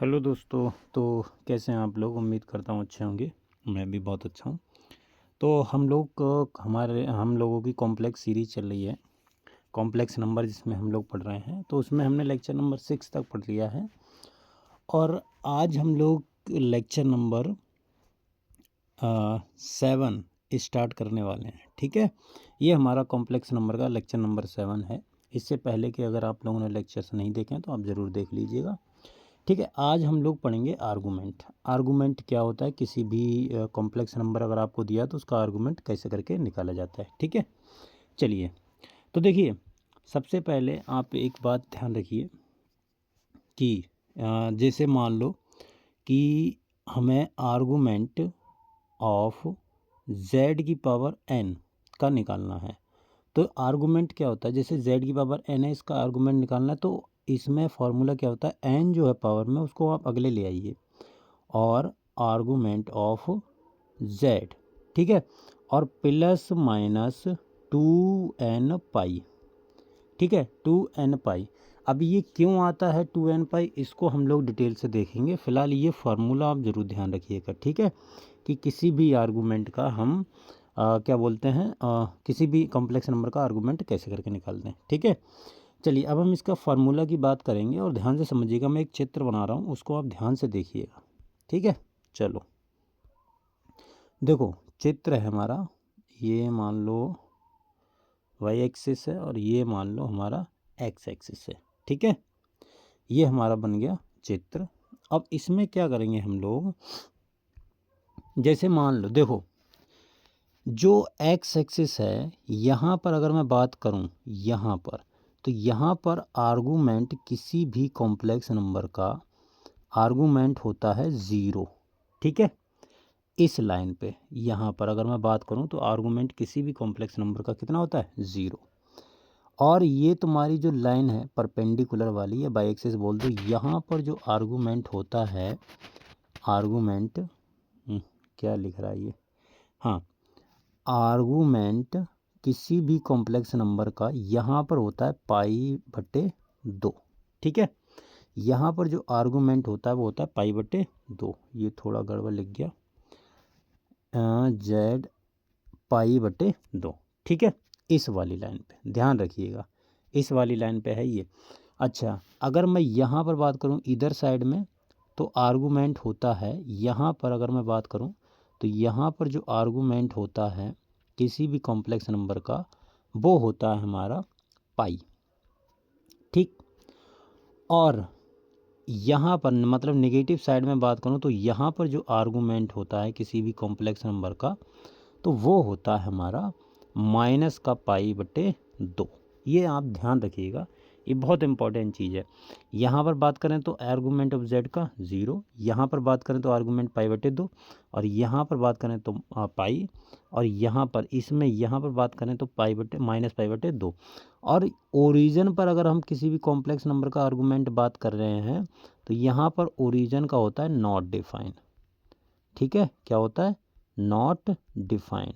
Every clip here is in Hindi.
हेलो दोस्तों। तो कैसे हैं आप लोग? उम्मीद करता हूँ अच्छे होंगे। मैं भी बहुत अच्छा हूँ। तो हम लोगों की कॉम्प्लेक्स सीरीज़ चल रही है, कॉम्प्लेक्स नंबर, जिसमें हम लोग पढ़ रहे हैं। तो उसमें हमने लेक्चर नंबर 6 तक पढ़ लिया है और आज हम लोग लेक्चर नंबर 7 स्टार्ट करने वाले हैं। ठीक है, ये हमारा कॉम्प्लेक्स नंबर का लेक्चर नंबर 7 है। इससे पहले कि अगर आप लोगों ने लेक्चर्स नहीं देखे हैं तो आप ज़रूर देख लीजिएगा। ठीक है, आज हम लोग पढ़ेंगे आर्गूमेंट। आर्गूमेंट क्या होता है? किसी भी कॉम्प्लेक्स नंबर अगर आपको दिया तो उसका आर्गूमेंट कैसे करके निकाला जाता है। ठीक है, चलिए। तो देखिए, सबसे पहले आप एक बात ध्यान रखिए कि जैसे मान लो कि हमें आर्गूमेंट ऑफ z की पावर n का निकालना है। तो आर्गूमेंट क्या होता है? जैसे z की पावर n है, इसका आर्गूमेंट निकालना है। तो इसमें फॉर्मूला क्या होता है? n जो है पावर में, उसको आप अगले ले आइए और आर्गूमेंट ऑफ z, ठीक है, और प्लस माइनस 2n पाई। ठीक है, 2n पाई। अब ये क्यों आता है 2n पाई, इसको हम लोग डिटेल से देखेंगे। फिलहाल ये फार्मूला आप ज़रूर ध्यान रखिएगा। ठीक है, कि किसी भी आर्गूमेंट का हम क्या बोलते हैं, किसी भी कॉम्प्लेक्स नंबर का आर्गूमेंट कैसे करके निकालते हैं। ठीक है, चलिए अब हम इसका फार्मूला की बात करेंगे और ध्यान से समझिएगा। मैं एक चित्र बना रहा हूँ, उसको आप ध्यान से देखिएगा। ठीक है, चलो देखो, चित्र है हमारा, ये मान लो वाई एक्सिस है और ये मान लो हमारा एक्स एक्सिस है। ठीक है, ये हमारा बन गया चित्र। अब इसमें क्या करेंगे हम लोग? जैसे मान लो, देखो, जो एक्स एक्सिस है, यहाँ पर अगर मैं बात करूँ यहाँ पर, तो यहाँ पर आर्गूमेंट किसी भी कॉम्प्लेक्स नंबर का आर्गूमेंट होता है 0। ठीक है, इस लाइन पे यहाँ पर अगर मैं बात करूँ तो आर्गूमेंट किसी भी कॉम्प्लेक्स नंबर का कितना होता है? 0। और ये तुम्हारी जो लाइन है परपेंडिकुलर वाली, या बाई एक्सिस बोल दो, यहाँ पर जो आर्गूमेंट होता है, आर्गूमेंट क्या लिख रहा है ये, हाँ, आर्गूमेंट किसी भी कॉम्प्लेक्स नंबर का यहाँ पर होता है π/2। ठीक है, यहाँ पर जो आर्गूमेंट होता है वो होता है π/2। ये थोड़ा गड़बड़ लिख गया, z π/2। ठीक है, इस वाली लाइन पे ध्यान रखिएगा, इस वाली लाइन पे है ये। अच्छा, अगर मैं यहाँ पर बात करूँ इधर साइड में, तो आर्गूमेंट होता है यहाँ पर, अगर मैं बात करूँ तो यहाँ पर जो आर्गूमेंट होता है किसी भी कॉम्प्लेक्स नंबर का, वो होता है हमारा पाई। ठीक, और यहाँ पर मतलब नेगेटिव साइड में बात करूँ तो यहाँ पर जो आर्गूमेंट होता है किसी भी कॉम्प्लेक्स नंबर का, तो वो होता है हमारा माइनस का π/2। ये आप ध्यान रखिएगा, ये बहुत इंपॉर्टेंट चीज़ है। यहाँ पर बात करें तो आर्गूमेंट ऑफ z का 0, यहाँ पर बात करें तो आर्गूमेंट π/2, और यहाँ पर बात करें तो पाई, और यहाँ पर इसमें यहाँ पर बात करें तो माइनस π/2। और ओरिजिन पर अगर हम किसी भी कॉम्प्लेक्स नंबर का आर्गूमेंट बात कर रहे हैं तो यहाँ पर ओरिजिन का होता है नॉट डिफाइन। ठीक है, क्या होता है? Not define.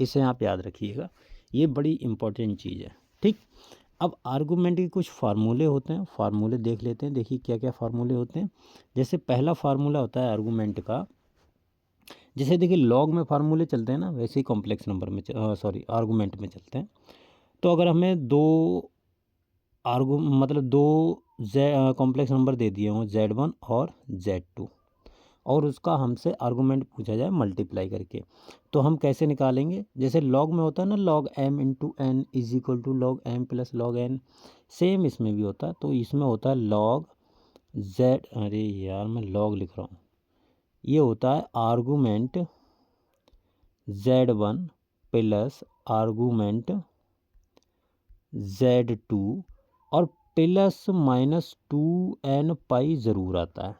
इसे आप याद रखिएगा, ये बड़ी इंपॉर्टेंट चीज़ है। ठीक, अब आर्गूमेंट के कुछ फार्मूले होते हैं, फार्मूले देख लेते हैं। देखिए क्या क्या फार्मूले होते हैं। जैसे पहला फार्मूला होता है आर्गूमेंट का, जैसे देखिए लॉग में फार्मूले चलते हैं ना, वैसे ही कॉम्प्लेक्स नंबर में आर्गूमेंट में चलते हैं। तो अगर हमें दो कॉम्प्लेक्स नंबर दे दिए हों, z1 और z2, और उसका हमसे आर्गूमेंट पूछा जाए मल्टीप्लाई करके, तो हम कैसे निकालेंगे? जैसे लॉग में होता है ना, log m into n is equal to log m plus log n, same इसमें भी होता है। तो इसमें होता है लॉग z, अरे यार मैं लॉग लिख रहा हूँ, ये होता है argument z1 plus argument z2, और प्लस माइनस 2n पाई ज़रूर आता है,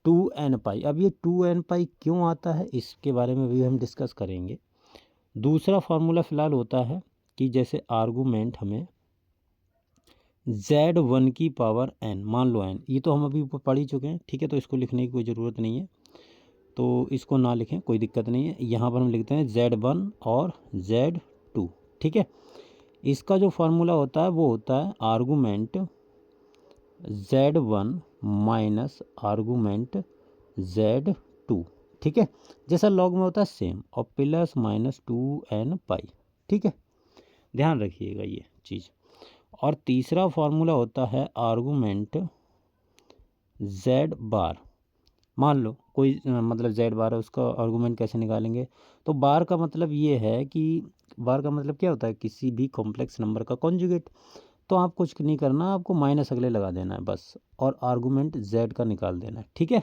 2n पाई। अब ये 2n पाई क्यों आता है, इसके बारे में भी हम डिस्कस करेंगे। दूसरा फार्मूला फ़िलहाल होता है कि जैसे आर्गूमेंट हमें z1 की पावर n, मान लो n, ये तो हम अभी ऊपर पढ़ ही चुके हैं। ठीक है, तो इसको लिखने की कोई ज़रूरत नहीं है, तो इसको ना लिखें, कोई दिक्कत नहीं है। यहाँ पर हम लिखते हैं z1 और z2। ठीक है, इसका जो फार्मूला होता है वो होता है argument z1 minus argument Z2, ठीक है, जैसा लॉग में होता है सेम, और प्लस माइनस 2n पाई, ठीक है, ध्यान रखिएगा ये चीज़। और तीसरा फार्मूला होता है आर्गूमेंट Z बार। मान लो कोई मतलब Z बार है, उसका आर्गूमेंट कैसे निकालेंगे, तो बार का मतलब ये है कि बार का मतलब क्या होता है, किसी भी कॉम्प्लेक्स नंबर का कॉन्जुगेट। तो आप कुछ नहीं करना, आपको माइनस अगले लगा देना है बस, और आर्गूमेंट Z का निकाल देना है, ठीक है,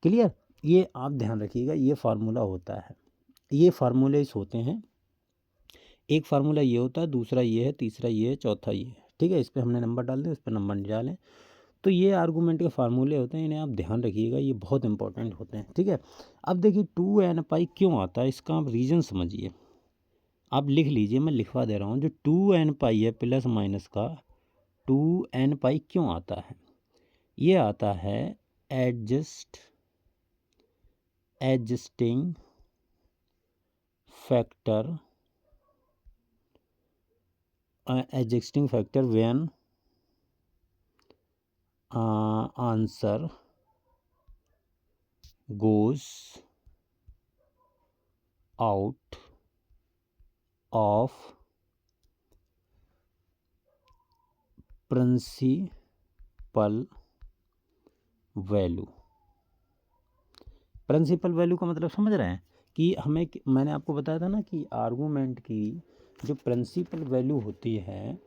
क्लियर। ये आप ध्यान रखिएगा, ये फार्मूला होता है, ये फार्मूलेस होते हैं। एक फार्मूला ये होता है, दूसरा ये है, तीसरा ये है, चौथा ये है, ठीक है। इस पर हमने नंबर डाल दिए, उस पर नंबर नहीं डालें। तो ये आर्गूमेंट के फार्मूले होते हैं, इन्हें आप ध्यान रखिएगा, ये बहुत इंपॉर्टेंट होते हैं, ठीक है। अब देखिए 2n पाई क्यों आता है, इसका आप रीज़न समझिए, आप लिख लीजिए, मैं लिखवा दे रहा हूँ। जो 2n पाई है प्लस माइनस का, 2n पाई क्यों आता है, ये आता है adjusting factor when answer goes out of principal value. Principal value का मतलब समझ रहे हैं कि हमें, मैंने आपको बताया था ना कि आर्गूमेंट की जो प्रिंसिपल वैल्यू होती है,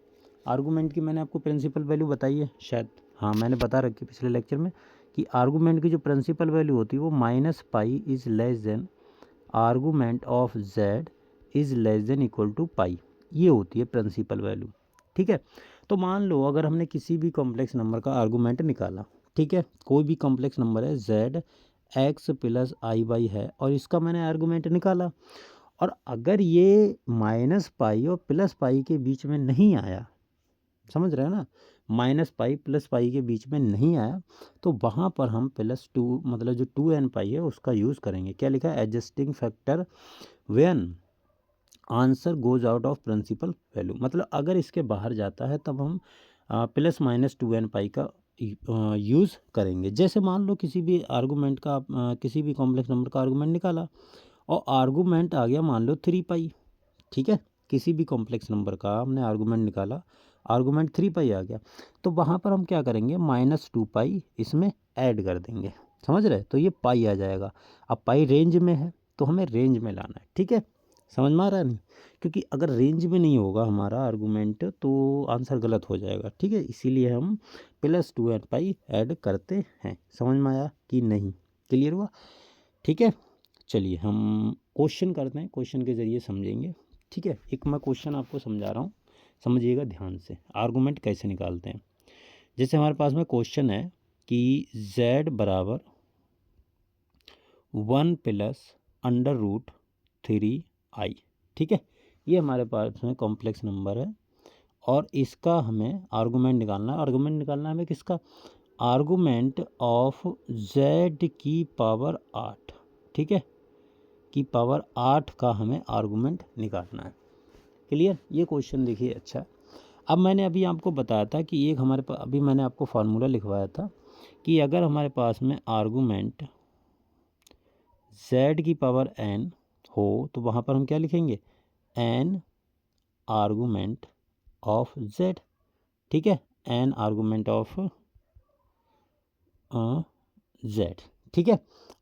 आर्गूमेंट की मैंने आपको प्रिंसिपल वैल्यू बताई है शायद, हाँ मैंने बता रखी पिछले लेक्चर में, कि आर्गूमेंट की जो प्रिंसिपल वैल्यू होती है वो minus pi is less than argument of Z is less than equal to pi, ये होती है प्रिंसिपल वैल्यू, ठीक है। तो मान लो अगर हमने किसी भी कॉम्प्लेक्स नंबर का आर्गूमेंट निकाला, ठीक है, कोई भी कॉम्प्लेक्स नंबर है Z x प्लस आई वाई है, और इसका मैंने आर्गूमेंट निकाला, और अगर ये माइनस पाई और प्लस पाई के बीच में नहीं आया, समझ रहे हैं ना, माइनस पाई प्लस पाई के बीच में नहीं आया, तो वहाँ पर हम +2 मतलब जो 2n पाई है उसका यूज़ करेंगे। क्या लिखा है, adjusting factor when answer goes out of principal value, मतलब अगर इसके बाहर जाता है तब हम प्लस माइनस 2n पाई का यूज़ करेंगे। जैसे मान लो किसी भी आर्गूमेंट का किसी भी कॉम्प्लेक्स नंबर का आर्गूमेंट निकाला, और आर्गूमेंट आ गया मान लो 3 पाई, ठीक है, किसी भी कॉम्प्लेक्स नंबर का हमने आर्गूमेंट निकाला, आर्गूमेंट 3 पाई आ गया, तो वहाँ पर हम क्या करेंगे, -2 पाई इसमें ऐड कर देंगे, समझ रहे, तो ये पाई आ जाएगा। अब पाई रेंज में है तो हमें रेंज में लाना है, ठीक है, समझ में आ रहा है नहीं, क्योंकि अगर रेंज में नहीं होगा हमारा आर्गूमेंट तो आंसर गलत हो जाएगा, ठीक है, इसीलिए हम +2n पाई ऐड करते हैं। समझ में आया कि नहीं, क्लियर हुआ, ठीक है। चलिए हम क्वेश्चन करते हैं, क्वेश्चन के ज़रिए समझेंगे, ठीक है। एक मैं क्वेश्चन आपको समझा रहा हूँ, समझिएगा ध्यान से, आर्गूमेंट कैसे निकालते हैं। जैसे हमारे पास में क्वेश्चन है कि Z बराबर 1 + √3i, ठीक है, ये हमारे पास में कॉम्प्लेक्स नंबर है, और इसका हमें आर्गूमेंट निकालना है। आर्गूमेंट निकालना है हमें किसका, आर्गूमेंट ऑफ Z की पावर 8, ठीक है, की पावर 8 का हमें आर्गूमेंट निकालना है, क्लियर। ये क्वेश्चन देखिए अच्छा। अब मैंने अभी आपको बताया था कि एक हमारे पास, अभी मैंने आपको फार्मूला लिखवाया था कि अगर हमारे पास में आर्गूमेंट Z की पावर n हो तो वहाँ पर हम क्या लिखेंगे, n आर्गूमेंट ऑफ Z, ठीक है, n आर्गूमेंट ऑफ Z, ठीक है,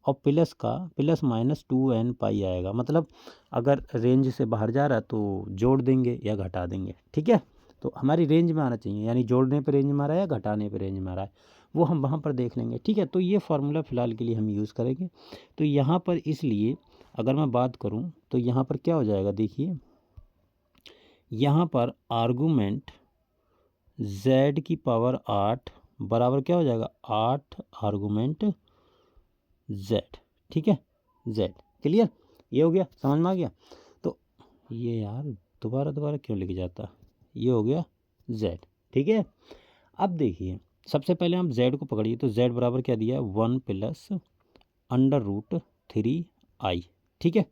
और प्लस का प्लस माइनस 2n पाई आएगा, मतलब अगर रेंज से बाहर जा रहा है तो जोड़ देंगे या घटा देंगे, ठीक है, तो हमारी रेंज में आना चाहिए, यानी जोड़ने पे रेंज में आ रहा है या घटाने पे रेंज में आ रहा है, वो हम वहाँ पर देख लेंगे, ठीक है। तो ये फार्मूला फ़िलहाल के लिए हम यूज़ करेंगे। तो यहाँ पर इसलिए अगर मैं बात करूँ तो यहाँ पर क्या हो जाएगा, देखिए यहाँ पर आर्गूमेंट Z की पावर 8 बराबर क्या हो जाएगा, 8 आर्गूमेंट Z, ठीक है, Z, क्लियर, ये हो गया, समझ में आ गया। तो ये यार दोबारा क्यों लिख जाता, ये हो गया Z, ठीक है। अब देखिए सबसे पहले हम Z को पकड़िए, तो Z बराबर क्या दिया है, 1 + √3i, ठीक है।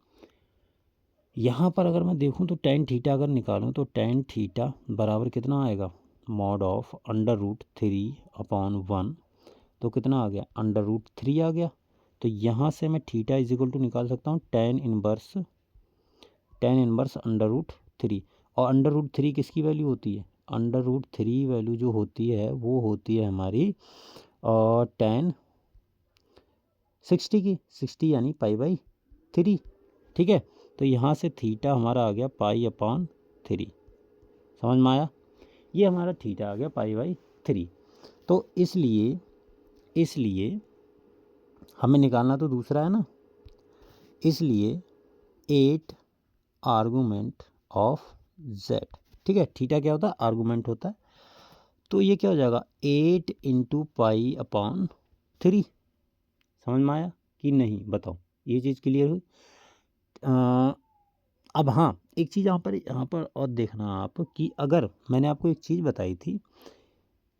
यहाँ पर अगर मैं देखूँ तो tan थीटा अगर निकालूँ तो tan थीटा बराबर कितना आएगा, मॉड ऑफ √3/1, तो कितना आ गया, √3 आ गया। तो यहाँ से मैं थीटा इज इक्वल टू निकाल सकता हूँ tan इनवर्स √3। और √3 किसकी वैल्यू होती है, √3 वैल्यू जो होती है वो होती है हमारी और tan 60 की, 60 यानी π/3, ठीक है। तो यहाँ से थीटा हमारा आ गया π/3, समझ में आया, ये हमारा थीटा आ गया π/3। तो इसलिए हमें निकालना तो दूसरा है ना, इसलिए 8 आर्गूमेंट ऑफ z, ठीक है। थीटा क्या होता है, आर्गूमेंट होता है। तो ये क्या हो जाएगा 8 × π/3, समझ में आया कि नहीं, बताओ, ये चीज़ क्लियर हुई। अब हाँ, एक चीज़ यहाँ पर और देखना आप कि अगर मैंने आपको एक चीज़ बताई थी,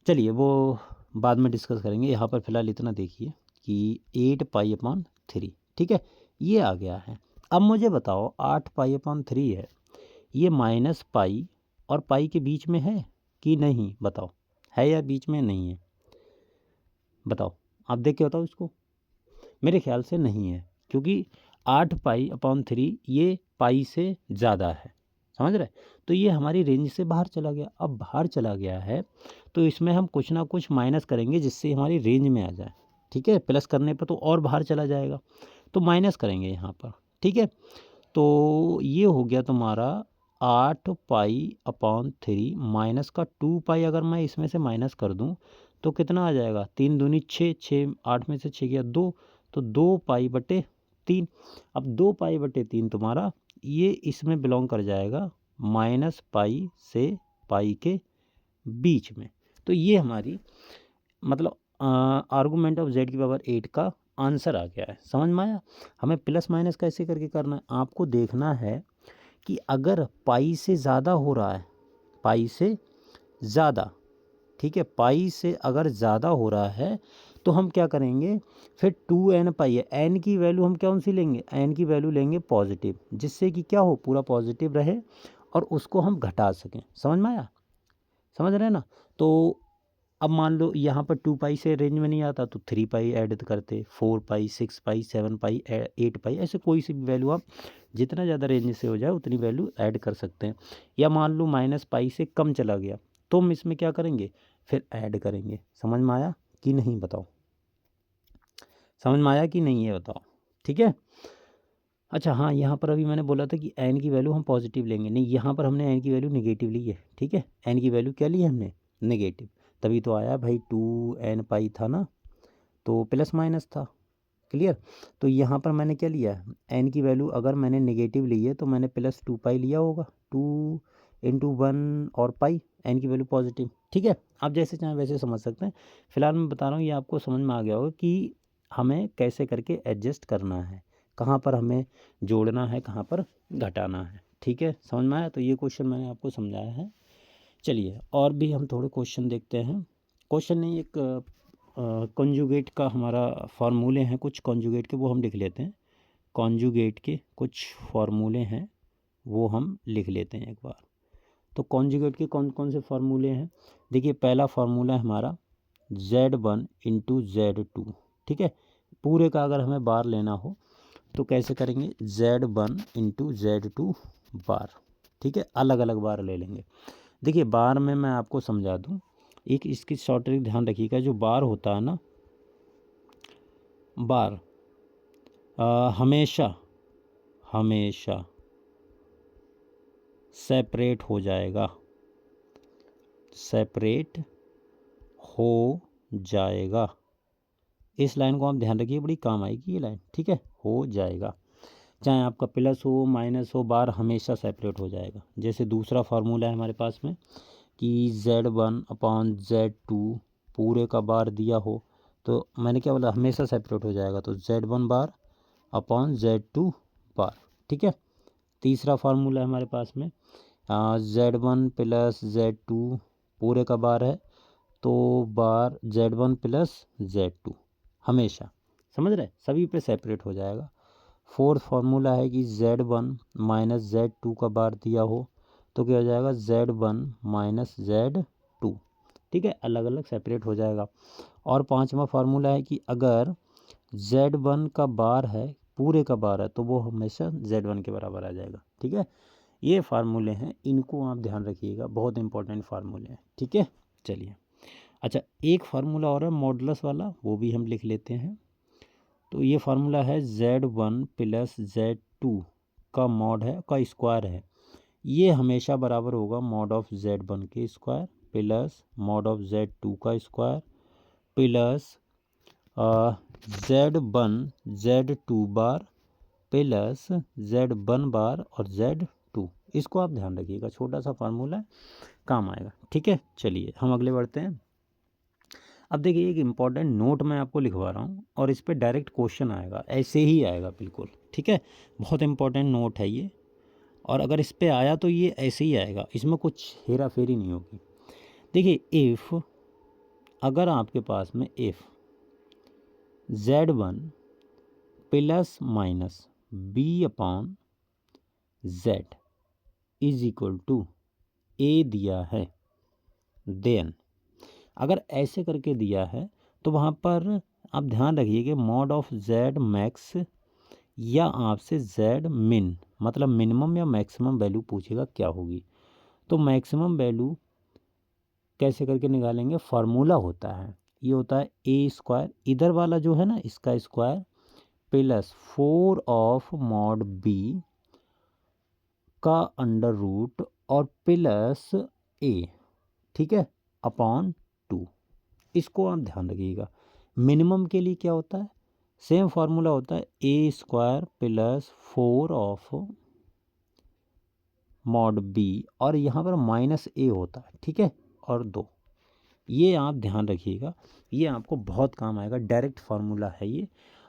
चलिए वो बाद में डिस्कस करेंगे, यहाँ पर फिलहाल इतना देखिए कि 8 π/3, ठीक है, ये आ गया है। अब मुझे बताओ 8 π/3 है, ये माइनस पाई और पाई के बीच में है कि नहीं, बताओ, है या बीच में नहीं है, बताओ, आप देख के बताओ इसको। मेरे ख्याल से नहीं है, क्योंकि 8 π/3 ये पाई से ज़्यादा है, समझ रहे। तो ये हमारी रेंज से बाहर चला गया। अब बाहर चला गया है तो इसमें हम कुछ ना कुछ माइनस करेंगे जिससे हमारी रेंज में आ जाए, ठीक है। प्लस करने पर तो और बाहर चला जाएगा, तो माइनस करेंगे यहाँ पर, ठीक है। तो ये हो गया तुम्हारा 8 π/3 माइनस का 2 पाई, अगर मैं इसमें से माइनस कर दूं तो कितना आ जाएगा, 3 दूनी 6, 6 8 में से 6 गया 2, तो 2 π/3। अब 2 π/3 तुम्हारा ये इसमें बिलोंग कर जाएगा माइनस पाई से पाई के बीच में। तो ये हमारी मतलब आर्गूमेंट ऑफ z⁸ का आंसर आ गया है, समझ में आया। हमें प्लस माइनस कैसे करके करना है, आपको देखना है कि अगर पाई से ज़्यादा हो रहा है, पाई से ज़्यादा, ठीक है, पाई से अगर ज़्यादा हो रहा है तो हम क्या करेंगे, फिर 2n पाई है, n की वैल्यू हम कौन सी लेंगे, n की वैल्यू लेंगे पॉजिटिव, जिससे कि क्या हो, पूरा पॉजिटिव रहे और उसको हम घटा सकें, समझ में आया, समझ रहे हैं ना। तो अब मान लो यहाँ पर 2 पाई से रेंज में नहीं आता तो 3 पाई ऐड करते, 4 पाई 6 पाई 7 पाई 8 पाई, ऐसे कोई सी भी वैल्यू आप जितना ज़्यादा रेंज से हो जाए उतनी वैल्यू ऐड कर सकते हैं। या मान लो माइनस पाई से कम चला गया तो हम इसमें क्या करेंगे, फिर ऐड करेंगे। समझ में आया कि नहीं, बताओ, समझ में आया कि नहीं, है बताओ, ठीक है। अच्छा हाँ, यहाँ पर अभी मैंने बोला था कि n की वैल्यू हम पॉजिटिव लेंगे, नहीं, यहाँ पर हमने n की वैल्यू नेगेटिव ली है, ठीक है। n की वैल्यू क्या ली है हमने, नेगेटिव, तभी तो आया भाई 2n पाई था ना, तो प्लस माइनस था, क्लियर। तो यहाँ पर मैंने क्या लिया, n की वैल्यू अगर मैंने नेगेटिव ली है तो मैंने प्लस 2 पाई लिया होगा, 2 × 1 और पाई, n की वैल्यू पॉजिटिव, ठीक है। आप जैसे चाहें वैसे समझ सकते हैं। फिलहाल मैं बता रहा हूँ, ये आपको समझ में आ गया होगा कि हमें कैसे करके एडजस्ट करना है, कहाँ पर हमें जोड़ना है, कहाँ पर घटाना है, ठीक है, समझ में आया। तो ये क्वेश्चन मैंने आपको समझाया है। चलिए और भी हम थोड़े क्वेश्चन देखते हैं। क्वेश्चन नहीं, एक कॉन्जुगेट का हमारा फार्मूले हैं कुछ कॉन्जुगेट के, वो हम लिख लेते हैं। कॉन्जुगेट के कुछ फार्मूले हैं वो हम लिख लेते हैं एक बार। तो कॉन्जुगेट के कौन कौन से फार्मूले हैं, देखिए पहला फार्मूला है हमारा Z1 × Z2, ठीक है। पूरे का अगर हमें बार लेना हो तो कैसे करेंगे, Z1 × Z2 बार, ठीक है, अलग अलग बार ले लेंगे। देखिए बार में मैं आपको समझा दूं, एक इसकी शॉर्ट ट्रिक ध्यान रखिएगा, जो बार होता है ना, बार हमेशा सेपरेट हो जाएगा, सेपरेट हो जाएगा। इस लाइन को आप ध्यान रखिए, बड़ी काम आएगी ये लाइन, ठीक है, हो जाएगा, चाहे आपका प्लस हो माइनस हो, बार हमेशा सेपरेट हो जाएगा। जैसे दूसरा फार्मूला है हमारे पास में कि Z1/Z2 पूरे का बार दिया हो तो मैंने क्या बोला, हमेशा सेपरेट हो जाएगा, तो Z1 बार अपॉन Z2 बार, ठीक है। तीसरा फार्मूला है हमारे पास में Z1 + Z2 पूरे का बार है तो बार Z1 + Z2 हमेशा, समझ रहे, सभी पे सेपरेट हो जाएगा। फोर्थ फार्मूला है कि Z1 - Z2 का बार दिया हो तो क्या हो जाएगा, Z1 - Z2, ठीक है, अलग अलग सेपरेट हो जाएगा। और पांचवा फार्मूला है कि अगर Z1 का बार है, पूरे का बार है, तो वो हमेशा Z1 के बराबर आ जाएगा। ठीक है, ये फार्मूले हैं, इनको आप ध्यान रखिएगा, बहुत इंपॉर्टेंट फार्मूले हैं। ठीक है, चलिए। अच्छा, एक फार्मूला और है मॉडुलस वाला, वो भी हम लिख लेते हैं। तो ये फार्मूला है Z1 प्लस Z2 का मॉड है, का स्क्वायर है, ये हमेशा बराबर होगा मॉड ऑफ Z1 के square plus mod of Z2 का स्क्वायर प्लस Z1 Z2 बार प्लस Z1 बार और Z2। इसको आप ध्यान रखिएगा, छोटा सा फार्मूला है, काम आएगा। ठीक है, चलिए हम अगले बढ़ते हैं। अब देखिए, एक इम्पॉर्टेंट नोट मैं आपको लिखवा रहा हूँ और इस पर डायरेक्ट क्वेश्चन आएगा, ऐसे ही आएगा बिल्कुल। ठीक है, बहुत इंपॉर्टेंट नोट है ये, और अगर इस पर आया तो ये ऐसे ही आएगा, इसमें कुछ हेरा फेरी नहीं होगी। देखिए, इफ़, अगर आपके पास में if Z1 plus minus B upon Z is equal to A दिया है, देन अगर ऐसे करके दिया है तो वहाँ पर आप ध्यान रखिए कि मॉड ऑफ Z मैक्स या आपसे Z मिन, मतलब मिनिमम या मैक्सिमम वैल्यू पूछेगा क्या होगी। तो मैक्सिमम वैल्यू कैसे करके निकालेंगे, फार्मूला होता है, ये होता है ए स्क्वायर, इधर वाला जो है ना इसका square plus 4 of mod B का अंडर रूट और प्लस ए, ठीक है, अपॉन 2। इसको आप ध्यान रखिएगा। मिनिमम के लिए क्या होता है, सेम फार्मूला होता है a square plus 4 of mod b, और यहाँ पर माइनस ए होता है, ठीक है, और 2। ये आप ध्यान रखिएगा, ये आपको बहुत काम आएगा, डायरेक्ट फार्मूला है ये,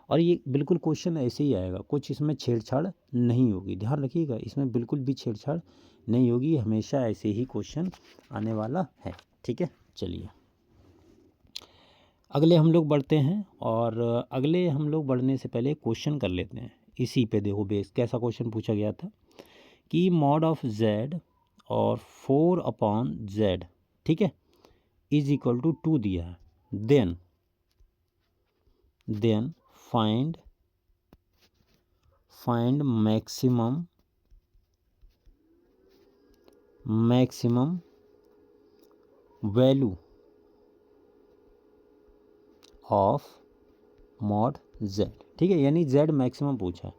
और ये बिल्कुल क्वेश्चन ऐसे ही आएगा, कुछ इसमें छेड़छाड़ नहीं होगी, ध्यान रखिएगा, इसमें बिल्कुल भी छेड़छाड़ नहीं होगी, हमेशा ऐसे ही क्वेश्चन आने वाला है। ठीक है, चलिए अगले हम लोग बढ़ते हैं, और अगले हम लोग बढ़ने से पहले क्वेश्चन कर लेते हैं। इसी पे देखो बेस, कैसा क्वेश्चन पूछा गया था कि मॉड ऑफ Z और 4 अपॉन Z, ठीक है, इज इक्वल टू 2 दिया है, then find maximum value of mod Z। ठीक है, यानी Z मैक्सिमम पूछा है,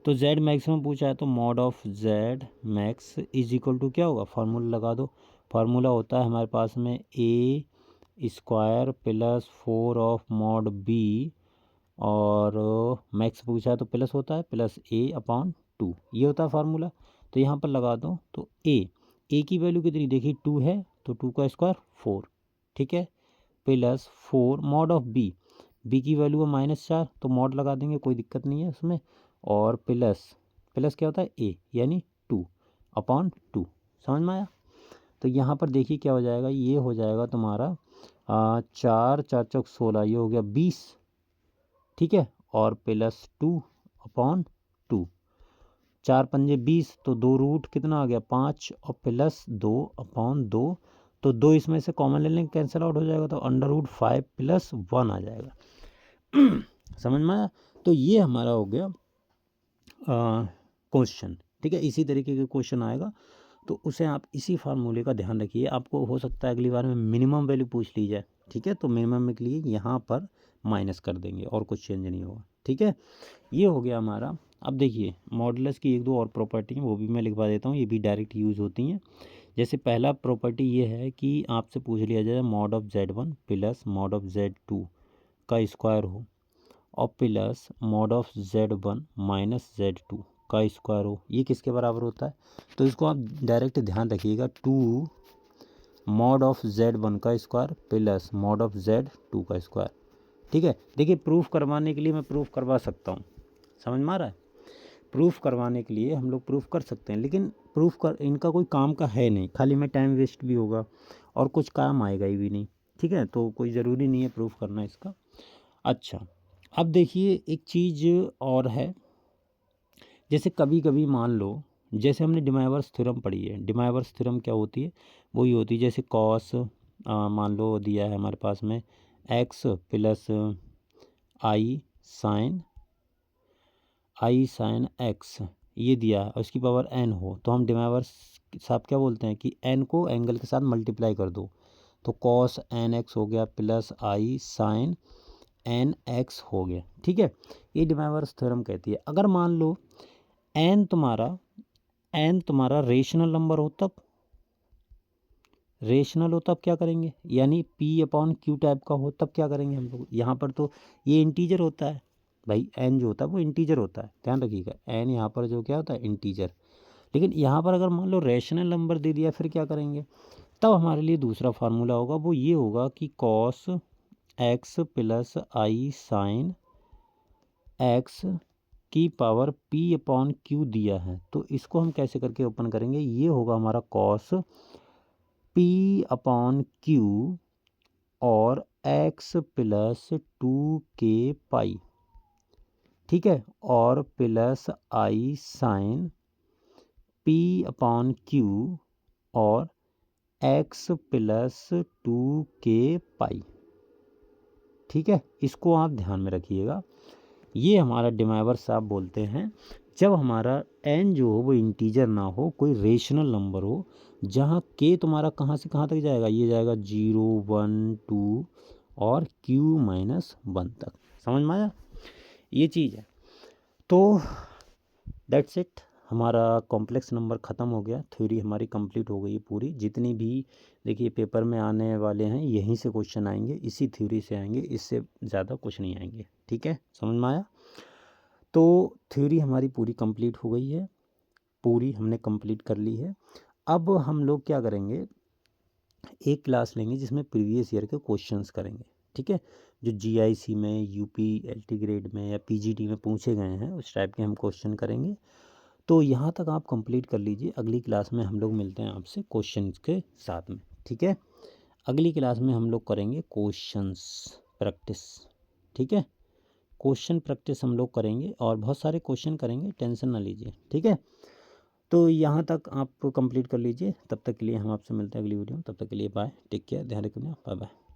तो Z मैक्सिमम पूछा है तो mod of Z max is equal to क्या होगा, फार्मूला लगा दो। फार्मूला होता है हमारे पास में a square plus 4 of mod b, और मैक्स पूछा है तो प्लस होता है प्लस ए अपॉन 2, ये होता है फार्मूला। तो यहाँ पर लगा दो, तो ए की वैल्यू कितनी देखी, 2 है, तो 2 का स्क्वायर 4, ठीक है, प्लस 4 मॉड ऑफ बी की वैल्यू है -4, तो मॉड लगा देंगे, कोई दिक्कत नहीं है उसमें, और प्लस क्या होता है ए, यानी 2 अपॉन 2। समझ में आया। तो यहाँ पर देखिए क्या हो जाएगा, ये हो जाएगा तुम्हारा 4 4 चौक 16, ये हो गया 20, ठीक है, और प्लस 2 अपॉन 2, 4 पंजे 20, तो 2 रूट कितना आ गया 5, और प्लस 2 अपॉन 2, तो 2 इसमें से कॉमन ले लेंगे, कैंसिल आउट हो जाएगा, तो अंडर रूट 5 प्लस 1 आ जाएगा। समझ में आया। तो ये हमारा हो गया क्वेश्चन। ठीक है, इसी तरीके के क्वेश्चन आएगा, तो उसे आप इसी फार्मूले का ध्यान रखिए। आपको हो सकता है अगली बार में मिनिमम वैल्यू पूछ ली जाए, ठीक है, तो मिनिमम के लिए यहाँ पर माइनस कर देंगे, और कुछ चेंज नहीं होगा। ठीक है, ये हो गया हमारा। अब देखिए, मॉडुलस की 1-2 और प्रॉपर्टी हैं, वो भी मैं लिखवा देता हूँ, ये भी डायरेक्ट यूज़ होती हैं। जैसे पहला प्रॉपर्टी ये है कि आपसे पूछ लिया जाए mod of Z1 plus mod of Z2 का स्क्वायर हो, और plus mod of Z1 minus Z2 का स्क्वायर हो, ये किसके बराबर होता है। तो इसको आप डायरेक्ट ध्यान रखिएगा, 2 मॉड ऑफ Z1 का square plus mod of Z2 का स्क्वायर। ठीक है, देखिए प्रूफ करवाने के लिए मैं प्रूफ करवा सकता हूँ, समझ में आ रहा है, प्रूफ करवाने के लिए हम लोग प्रूफ कर सकते हैं, लेकिन प्रूफ कर इनका कोई काम का है नहीं, खाली में टाइम वेस्ट भी होगा और कुछ काम आएगा ही भी नहीं। ठीक है, तो कोई ज़रूरी नहीं है प्रूफ करना इसका। अच्छा, अब देखिए एक चीज़ और है, जैसे कभी कभी मान लो, जैसे हमने डिमाइवर्स थ्योरम पढ़ी है, डिमाइवर्स थ्योरम क्या होती है, वही होती है जैसे कॉस मान लो दिया है हमारे पास में x प्लस आई साइन x ये दिया है और इसकी पावर n हो, तो हम डिमेवर साहब क्या बोलते हैं कि n को एंगल के साथ मल्टीप्लाई कर दो, तो कॉस एन एक्स हो गया प्लस आई साइन एन एक्स हो गया। ठीक है, ये डिमेवर्स थ्योरम कहती है। अगर मान लो n तुम्हारा रेशनल नंबर हो तब क्या करेंगे, यानी p/q टाइप का हो तब क्या करेंगे हम लोग। यहाँ पर तो ये इंटीजर होता है भाई, n जो होता है वो इंटीजर होता है, ध्यान रखिएगा, n यहाँ पर जो क्या होता है इंटीजर। लेकिन यहाँ पर अगर मान लो रेशनल नंबर दे दिया फिर क्या करेंगे, तब हमारे लिए दूसरा फार्मूला होगा, वो ये होगा कि कॉस x प्लस आई साइन x की पावर p/q दिया है, तो इसको हम कैसे करके ओपन करेंगे, ये होगा हमारा कॉस p/q और x प्लस 2k पाई, ठीक है, और प्लस आई साइन p/q और x प्लस 2k पाई। ठीक है, इसको आप ध्यान में रखिएगा। ये हमारा डिमेवर साहब बोलते हैं जब हमारा n जो हो वो इंटीजर ना हो, कोई रेशनल नंबर हो, जहाँ k तुम्हारा कहाँ से कहाँ तक जाएगा, ये जाएगा 0 1 2 और q-1 तक। समझ में आया, ये चीज़ है। तो दैट्स इट, हमारा कॉम्प्लेक्स नंबर ख़त्म हो गया, थ्योरी हमारी कंप्लीट हो गई पूरी। जितनी भी देखिए पेपर में आने वाले हैं यहीं से क्वेश्चन आएंगे, इसी थ्योरी से आएंगे, इससे ज़्यादा कुछ नहीं आएंगे। ठीक है, समझ में आया। तो थ्योरी हमारी पूरी कंप्लीट हो गई है, पूरी हमने कंप्लीट कर ली है। अब हम लोग क्या करेंगे, एक क्लास लेंगे जिसमें प्रीवियस ईयर के क्वेश्चंस करेंगे। ठीक है, जो जीआईसी में, यूपी एलटी ग्रेड में या पीजीटी में पूछे गए हैं उस टाइप के हम क्वेश्चन करेंगे। तो यहाँ तक आप कंप्लीट कर लीजिए, अगली क्लास में हम लोग मिलते हैं आपसे क्वेश्चंस के साथ में। ठीक है, अगली क्लास में हम लोग करेंगे क्वेश्चंस प्रैक्टिस। ठीक है, क्वेश्चन प्रैक्टिस हम लोग करेंगे और बहुत सारे क्वेश्चन करेंगे, टेंशन ना लीजिए। ठीक है, तो यहाँ तक आप कंप्लीट कर लीजिए। तब तक के लिए हम आपसे मिलते हैं अगली वीडियो में, तब तक के लिए बाय, टेक केयर, ध्यान रखिए, बाय बाय।